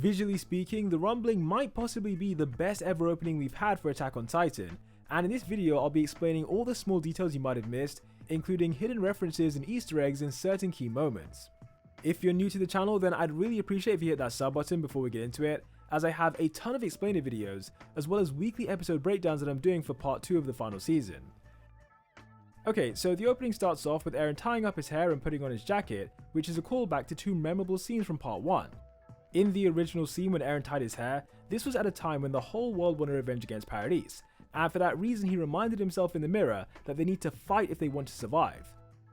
Visually speaking, the rumbling might possibly be the best ever opening we've had for Attack on Titan, and in this video I'll be explaining all the small details you might have missed, including hidden references and Easter eggs in certain key moments. If you're new to the channel, then I'd really appreciate if you hit that sub button before we get into it, as I have a ton of explainer videos, as well as weekly episode breakdowns that I'm doing for part 2 of the final season. Okay, so the opening starts off with Eren tying up his hair and putting on his jacket, which is a callback to two memorable scenes from part 1. In the original scene when Eren tied his hair, this was at a time when the whole world wanted revenge against Paradis, and for that reason he reminded himself in the mirror that they need to fight if they want to survive.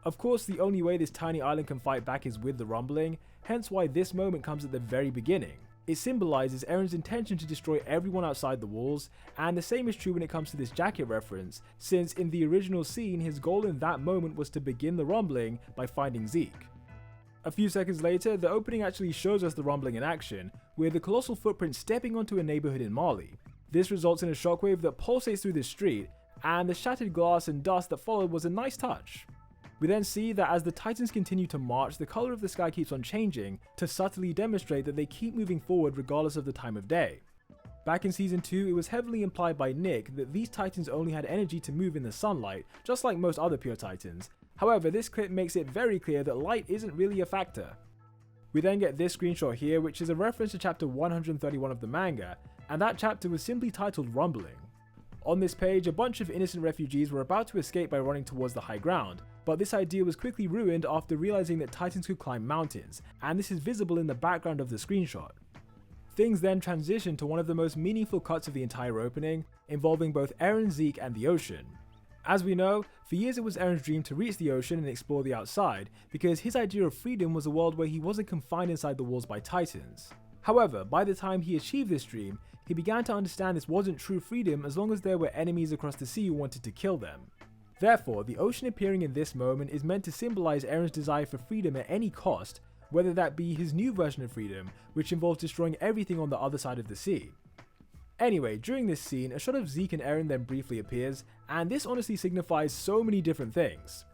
Of course, the only way this tiny island can fight back is with the rumbling, hence why this moment comes at the very beginning. It symbolises Eren's intention to destroy everyone outside the walls, and the same is true when it comes to this jacket reference, since in the original scene his goal in that moment was to begin the rumbling by finding Zeke. A few seconds later, the opening actually shows us the rumbling in action, with the colossal footprint stepping onto a neighbourhood in Mali. This results in a shockwave that pulsates through the street, and the shattered glass and dust that followed was a nice touch. We then see that as the Titans continue to march, the colour of the sky keeps on changing to subtly demonstrate that they keep moving forward regardless of the time of day. Back in season 2, it was heavily implied by Nick that these Titans only had energy to move in the sunlight, just like most other pure Titans. However, this clip makes it very clear that light isn't really a factor. We then get this screenshot here, which is a reference to chapter 131 of the manga, and that chapter was simply titled Rumbling. On this page, a bunch of innocent refugees were about to escape by running towards the high ground, but this idea was quickly ruined after realizing that Titans could climb mountains, and this is visible in the background of the screenshot. Things then transition to one of the most meaningful cuts of the entire opening, involving both Eren, Zeke, and the ocean. As we know, for years it was Eren's dream to reach the ocean and explore the outside, because his idea of freedom was a world where he wasn't confined inside the walls by Titans. However, by the time he achieved this dream, he began to understand this wasn't true freedom as long as there were enemies across the sea who wanted to kill them. Therefore, the ocean appearing in this moment is meant to symbolize Eren's desire for freedom at any cost, whether that be his new version of freedom, which involves destroying everything on the other side of the sea. Anyway, during this scene, a shot of Zeke and Eren then briefly appears, and this honestly signifies so many different things.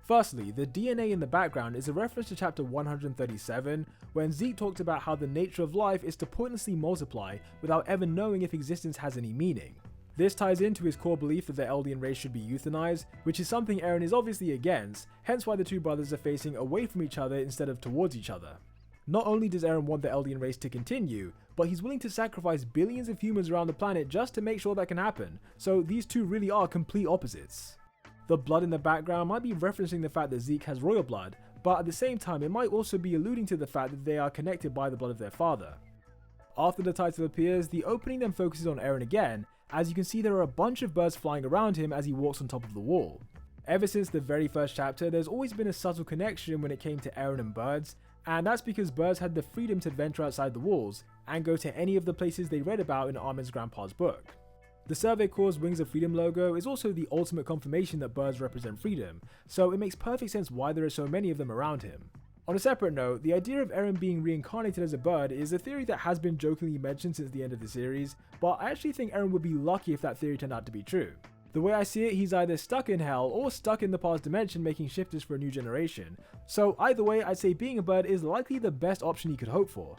Firstly, the DNA in the background is a reference to chapter 137, when Zeke talked about how the nature of life is to pointlessly multiply without ever knowing if existence has any meaning. This ties into his core belief that the Eldian race should be euthanized, which is something Eren is obviously against, hence why the two brothers are facing away from each other instead of towards each other. Not only does Eren want the Eldian race to continue, but he's willing to sacrifice billions of humans around the planet just to make sure that can happen, so these two really are complete opposites. The blood in the background might be referencing the fact that Zeke has royal blood, but at the same time it might also be alluding to the fact that they are connected by the blood of their father. After the title appears, the opening then focuses on Eren again, as you can see there are a bunch of birds flying around him as he walks on top of the wall. Ever since the very first chapter, there's always been a subtle connection when it came to Eren and birds, and that's because birds had the freedom to venture outside the walls and go to any of the places they read about in Armin's grandpa's book. The Survey Corps' Wings of Freedom logo is also the ultimate confirmation that birds represent freedom, so it makes perfect sense why there are so many of them around him. On a separate note, the idea of Eren being reincarnated as a bird is a theory that has been jokingly mentioned since the end of the series, but I actually think Eren would be lucky if that theory turned out to be true. The way I see it, he's either stuck in hell or stuck in the past dimension making shifters for a new generation, so either way I'd say being a bird is likely the best option he could hope for.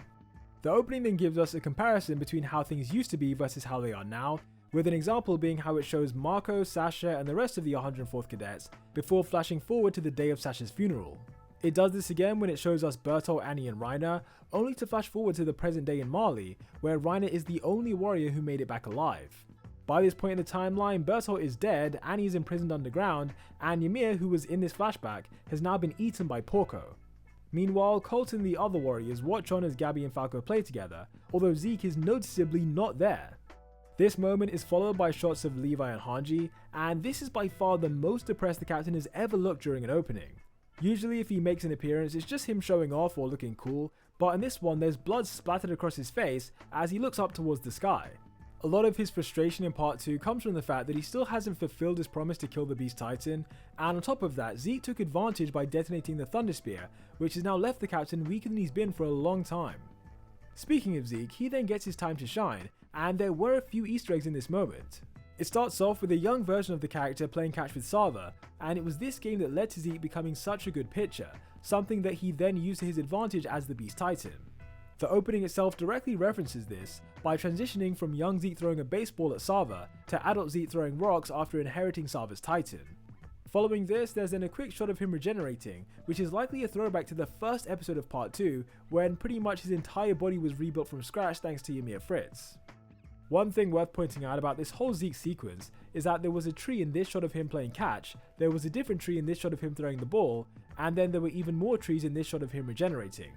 The opening then gives us a comparison between how things used to be versus how they are now, with an example being how it shows Marco, Sasha and the rest of the 104th cadets before flashing forward to the day of Sasha's funeral. It does this again when it shows us Bertolt, Annie and Reiner, only to flash forward to the present day in Mali, where Reiner is the only warrior who made it back alive. By this point in the timeline, Bertolt is dead, Annie is imprisoned underground, and Ymir, who was in this flashback, has now been eaten by Porco. Meanwhile, Colt and the other warriors watch on as Gabby and Falco play together, although Zeke is noticeably not there. This moment is followed by shots of Levi and Hanji, and this is by far the most depressed the captain has ever looked during an opening. Usually if he makes an appearance it's just him showing off or looking cool, but in this one there's blood splattered across his face as he looks up towards the sky. A lot of his frustration in part 2 comes from the fact that he still hasn't fulfilled his promise to kill the Beast Titan, and on top of that Zeke took advantage by detonating the Thunder Spear, which has now left the captain weaker than he's been for a long time. Speaking of Zeke, he then gets his time to shine, and there were a few Easter eggs in this moment. It starts off with a young version of the character playing catch with Sava, and it was this game that led to Zeke becoming such a good pitcher, something that he then used to his advantage as the Beast Titan. The opening itself directly references this by transitioning from young Zeke throwing a baseball at Sava to adult Zeke throwing rocks after inheriting Sava's Titan. Following this, there's then a quick shot of him regenerating, which is likely a throwback to the first episode of part 2, when pretty much his entire body was rebuilt from scratch thanks to Ymir Fritz. One thing worth pointing out about this whole Zeke sequence is that there was a tree in this shot of him playing catch, there was a different tree in this shot of him throwing the ball, and then there were even more trees in this shot of him regenerating.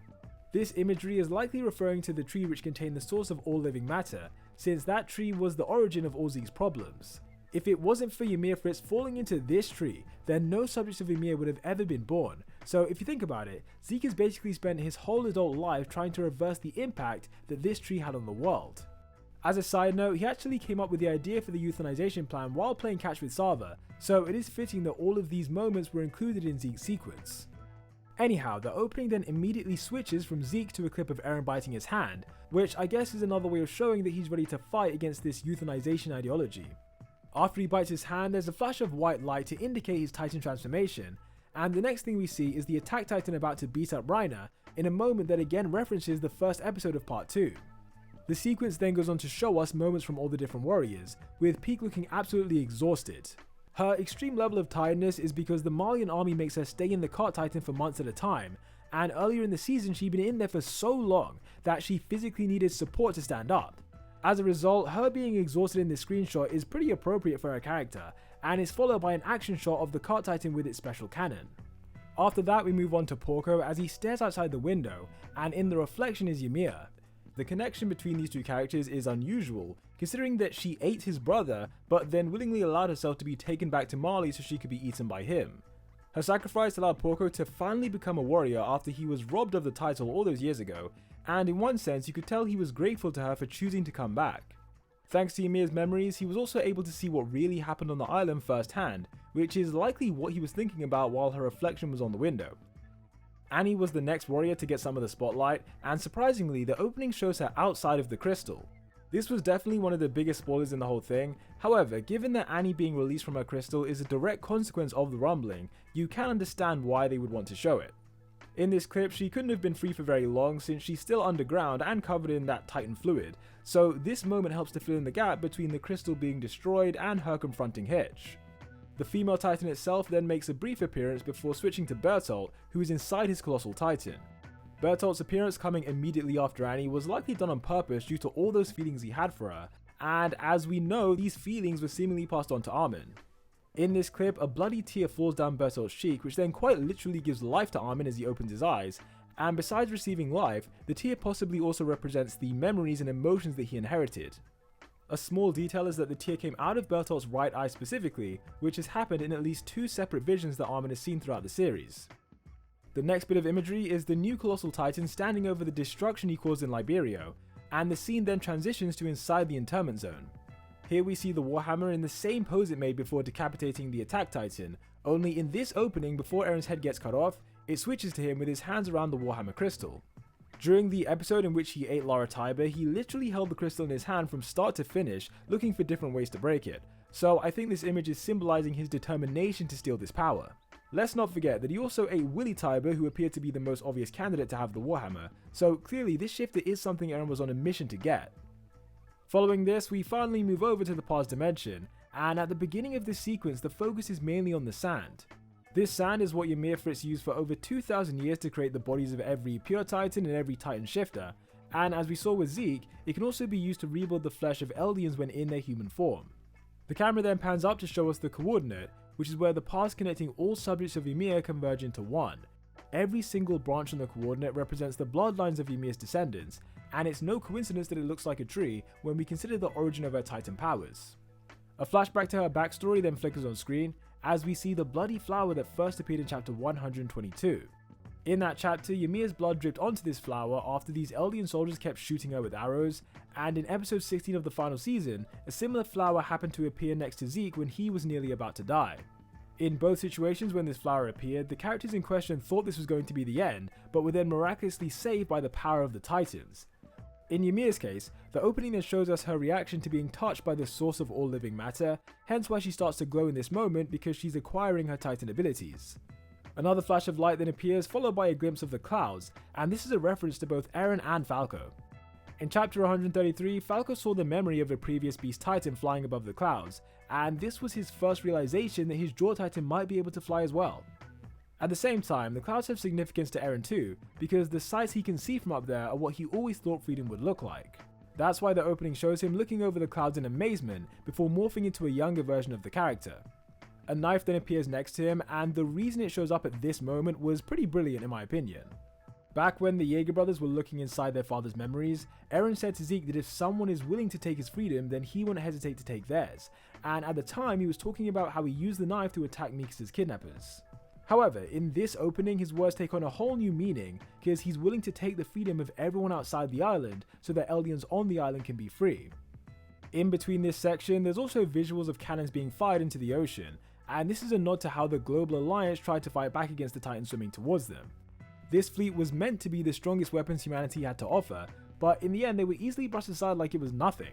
This imagery is likely referring to the tree which contained the source of all living matter, since that tree was the origin of all Zeke's problems. If it wasn't for Ymir Fritz falling into this tree, then no subjects of Ymir would have ever been born. So if you think about it, Zeke has basically spent his whole adult life trying to reverse the impact that this tree had on the world. As a side note, he actually came up with the idea for the euthanization plan while playing catch with Sava, so it is fitting that all of these moments were included in Zeke's sequence. Anyhow, the opening then immediately switches from Zeke to a clip of Eren biting his hand, which I guess is another way of showing that he's ready to fight against this euthanization ideology. After he bites his hand, there's a flash of white light to indicate his Titan transformation, and the next thing we see is the attack Titan about to beat up Reiner in a moment that again references the first episode of part 2. The sequence then goes on to show us moments from all the different warriors, with Peak looking absolutely exhausted. Her extreme level of tiredness is because the Malian army makes her stay in the cart Titan for months at a time, and earlier in the season she'd been in there for so long that she physically needed support to stand up. As a result, her being exhausted in this screenshot is pretty appropriate for her character, and is followed by an action shot of the cart Titan with its special cannon. After that we move on to Porco as he stares outside the window, and in the reflection is Ymir. The connection between these two characters is unusual, considering that she ate his brother, but then willingly allowed herself to be taken back to Mali so she could be eaten by him. Her sacrifice allowed Porco to finally become a warrior after he was robbed of the title all those years ago, and in one sense you could tell he was grateful to her for choosing to come back. Thanks to Ymir's memories, he was also able to see what really happened on the island firsthand, which is likely what he was thinking about while her reflection was on the window. Annie was the next warrior to get some of the spotlight, and surprisingly the opening shows her outside of the crystal. This was definitely one of the biggest spoilers in the whole thing. However, given that Annie being released from her crystal is a direct consequence of the rumbling, you can understand why they would want to show it. In this clip, she couldn't have been free for very long since she's still underground and covered in that Titan fluid, so this moment helps to fill in the gap between the crystal being destroyed and her confronting Hitch. The female Titan itself then makes a brief appearance before switching to Bertolt, who is inside his colossal Titan. Bertolt's appearance coming immediately after Annie was likely done on purpose due to all those feelings he had for her, and as we know, these feelings were seemingly passed on to Armin. In this clip, a bloody tear falls down Bertolt's cheek, which then quite literally gives life to Armin as he opens his eyes, and besides receiving life, the tear possibly also represents the memories and emotions that he inherited. A small detail is that the tear came out of Bertolt's right eye specifically, which has happened in at least 2 separate visions that Armin has seen throughout the series. The next bit of imagery is the new Colossal Titan standing over the destruction he caused in Liberio, and the scene then transitions to inside the internment zone. Here we see the Warhammer in the same pose it made before decapitating the attack Titan, only in this opening before Eren's head gets cut off, it switches to him with his hands around the Warhammer crystal. During the episode in which he ate Lara Tybur, he literally held the crystal in his hand from start to finish, looking for different ways to break it, so I think this image is symbolizing his determination to steal this power. Let's not forget that he also ate Willy Tybur, who appeared to be the most obvious candidate to have the Warhammer, so clearly this shifter is something Eren was on a mission to get. Following this, we finally move over to the past dimension, and at the beginning of this sequence the focus is mainly on the sand. This sand is what Ymir Fritz used for over 2,000 years to create the bodies of every pure Titan and every Titan shifter, and as we saw with Zeke, it can also be used to rebuild the flesh of Eldians when in their human form. The camera then pans up to show us the coordinate, which is where the paths connecting all subjects of Ymir converge into one. Every single branch on the coordinate represents the bloodlines of Ymir's descendants, and it's no coincidence that it looks like a tree when we consider the origin of her Titan powers. A flashback to her backstory then flickers on screen, as we see the bloody flower that first appeared in chapter 122. In that chapter, Ymir's blood dripped onto this flower after these Eldian soldiers kept shooting her with arrows, and in episode 16 of the final season, a similar flower happened to appear next to Zeke when he was nearly about to die. In both situations when this flower appeared, the characters in question thought this was going to be the end, but were then miraculously saved by the power of the Titans. In Ymir's case, the opening then shows us her reaction to being touched by the source of all living matter, hence why she starts to glow in this moment because she's acquiring her Titan abilities. Another flash of light then appears, followed by a glimpse of the clouds, and this is a reference to both Eren and Falco. In chapter 133, Falco saw the memory of a previous beast titan flying above the clouds, and this was his first realization that his jaw titan might be able to fly as well. At the same time, the clouds have significance to Eren too, because the sights he can see from up there are what he always thought freedom would look like. That's why the opening shows him looking over the clouds in amazement before morphing into a younger version of the character. A knife then appears next to him, and the reason it shows up at this moment was pretty brilliant in my opinion. Back when the Yaeger brothers were looking inside their father's memories, Eren said to Zeke that if someone is willing to take his freedom, then he won't hesitate to take theirs, and at the time he was talking about how he used the knife to attack Mikasa's kidnappers. However, in this opening his words take on a whole new meaning, because he's willing to take the freedom of everyone outside the island so that Eldians on the island can be free. In between this section, there's also visuals of cannons being fired into the ocean, and this is a nod to how the Global Alliance tried to fight back against the Titans swimming towards them. This fleet was meant to be the strongest weapons humanity had to offer, but in the end they were easily brushed aside like it was nothing.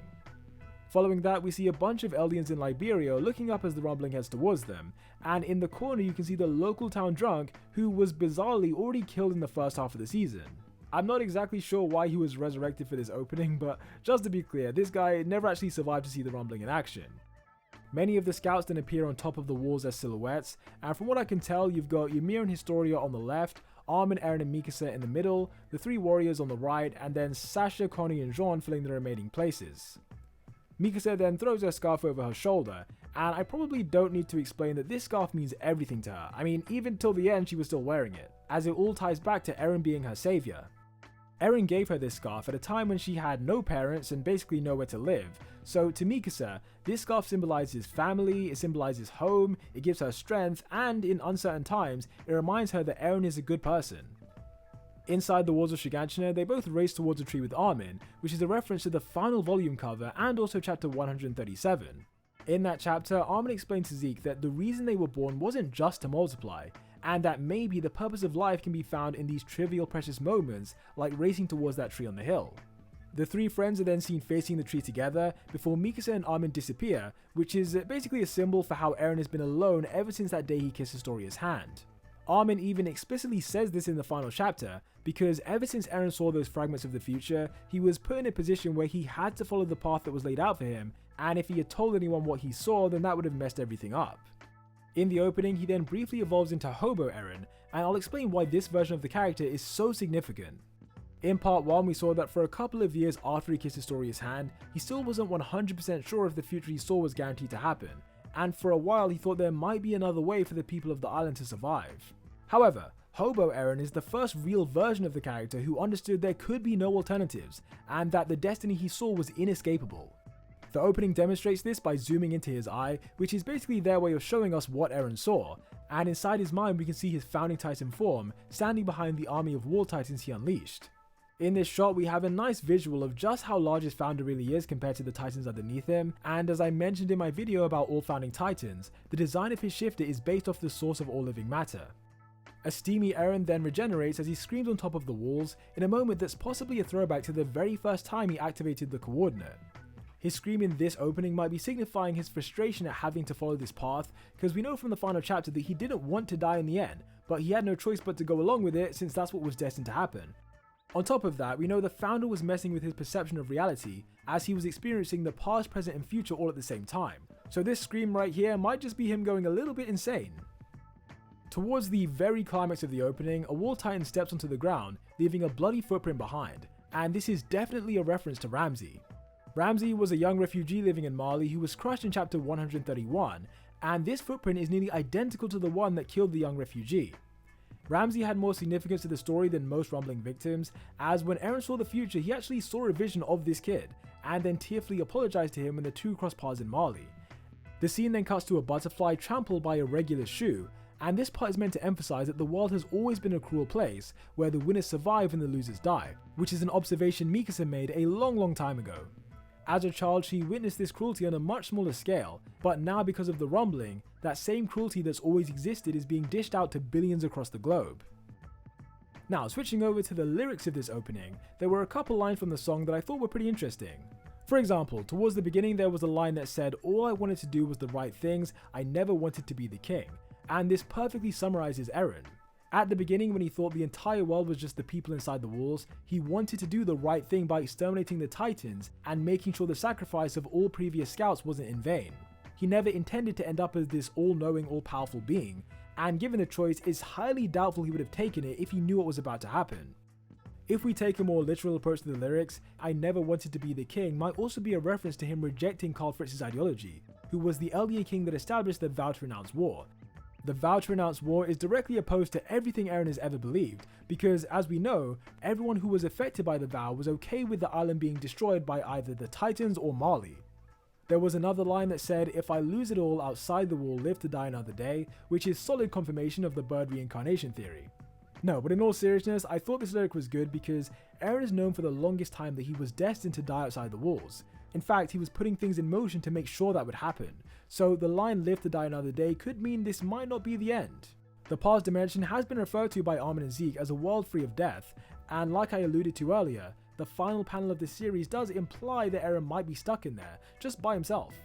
Following that, we see a bunch of Eldians in Liberia looking up as the rumbling heads towards them, and in the corner you can see the local town drunk who was bizarrely already killed in the first half of the season. I'm not exactly sure why he was resurrected for this opening, but just to be clear, this guy never actually survived to see the rumbling in action. Many of the scouts then appear on top of the walls as silhouettes, and from what I can tell, you've got Ymir and Historia on the left, Armin, Eren and Mikasa in the middle, the three warriors on the right, and then Sasha, Connie and Jean filling the remaining places. Mikasa then throws her scarf over her shoulder, and I probably don't need to explain that this scarf means everything to her. I mean, even till the end she was still wearing it, as it all ties back to Eren being her savior. Eren gave her this scarf at a time when she had no parents and basically nowhere to live, so to Mikasa, this scarf symbolizes family, it symbolizes home, it gives her strength, and in uncertain times, it reminds her that Eren is a good person. Inside the walls of Shiganshina, they both race towards a tree with Armin, which is a reference to the final volume cover and also chapter 137. In that chapter, Armin explained to Zeke that the reason they were born wasn't just to multiply, and that maybe the purpose of life can be found in these trivial precious moments like racing towards that tree on the hill. The three friends are then seen facing the tree together before Mikasa and Armin disappear, which is basically a symbol for how Eren has been alone ever since that day he kissed Historia's hand. Armin even explicitly says this in the final chapter, because ever since Eren saw those fragments of the future, he was put in a position where he had to follow the path that was laid out for him, and if he had told anyone what he saw, then that would have messed everything up. In the opening, he then briefly evolves into Hobo Eren, and I'll explain why this version of the character is so significant. In part 1, we saw that for a couple of years after he kissed Historia's hand, he still wasn't 100% sure if the future he saw was guaranteed to happen, and for a while he thought there might be another way for the people of the island to survive. However, Hobo Eren is the first real version of the character who understood there could be no alternatives, and that the destiny he saw was inescapable. The opening demonstrates this by zooming into his eye, which is basically their way of showing us what Eren saw, and inside his mind we can see his founding titan form, standing behind the army of war titans he unleashed. In this shot we have a nice visual of just how large his founder really is compared to the titans underneath him, and as I mentioned in my video about all founding titans, the design of his shifter is based off the source of all living matter. A steamy Eren then regenerates as he screams on top of the walls in a moment that's possibly a throwback to the very first time he activated the coordinate. His scream in this opening might be signifying his frustration at having to follow this path, because we know from the final chapter that he didn't want to die in the end, but he had no choice but to go along with it since that's what was destined to happen. On top of that, we know the founder was messing with his perception of reality as he was experiencing the past, present and future all at the same time, so this scream right here might just be him going a little bit insane. Towards the very climax of the opening, a war titan steps onto the ground, leaving a bloody footprint behind, and this is definitely a reference to Ramsay. Ramsay was a young refugee living in Mali who was crushed in chapter 131, and this footprint is nearly identical to the one that killed the young refugee. Ramsay had more significance to the story than most rumbling victims, as when Eren saw the future he actually saw a vision of this kid, and then tearfully apologized to him when the two crossed paths in Mali. The scene then cuts to a butterfly trampled by a regular shoe, and this part is meant to emphasize that the world has always been a cruel place, where the winners survive and the losers die, which is an observation Mikasa made a long time ago. As a child, she witnessed this cruelty on a much smaller scale, but now because of the rumbling, that same cruelty that's always existed is being dished out to billions across the globe. Now, switching over to the lyrics of this opening, there were a couple lines from the song that I thought were pretty interesting. For example, towards the beginning there was a line that said, "All I wanted to do was the right things, I never wanted to be the king." and this perfectly summarizes Eren. At the beginning, when he thought the entire world was just the people inside the walls, he wanted to do the right thing by exterminating the Titans and making sure the sacrifice of all previous scouts wasn't in vain. He never intended to end up as this all-knowing, all-powerful being, and given the choice, it's highly doubtful he would have taken it if he knew what was about to happen. If we take a more literal approach to the lyrics, "I never wanted to be the king" might also be a reference to him rejecting Karl Fritz's ideology, who was the Eldian king that established the vow to renounce war. The vow to renounce war is directly opposed to everything Eren has ever believed, because as we know, everyone who was affected by the vow was okay with the island being destroyed by either the Titans or Marley. There was another line that said, "If I lose it all outside the wall, live to die another day," which is solid confirmation of the bird reincarnation theory. No, but in all seriousness, I thought this lyric was good because Eren is known for the longest time that he was destined to die outside the walls. In fact, he was putting things in motion to make sure that would happen, so the line "live to die another day" could mean this might not be the end. The past dimension has been referred to by Armin and Zeke as a world free of death, and like I alluded to earlier, the final panel of this series does imply that Eren might be stuck in there, just by himself.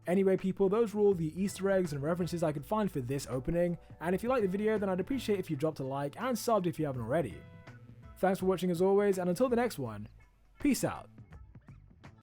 Anyway people, those were all the Easter eggs and references I could find for this opening, and if you liked the video then I'd appreciate if you dropped a like and subbed if you haven't already. Thanks for watching as always, and until the next one, peace out.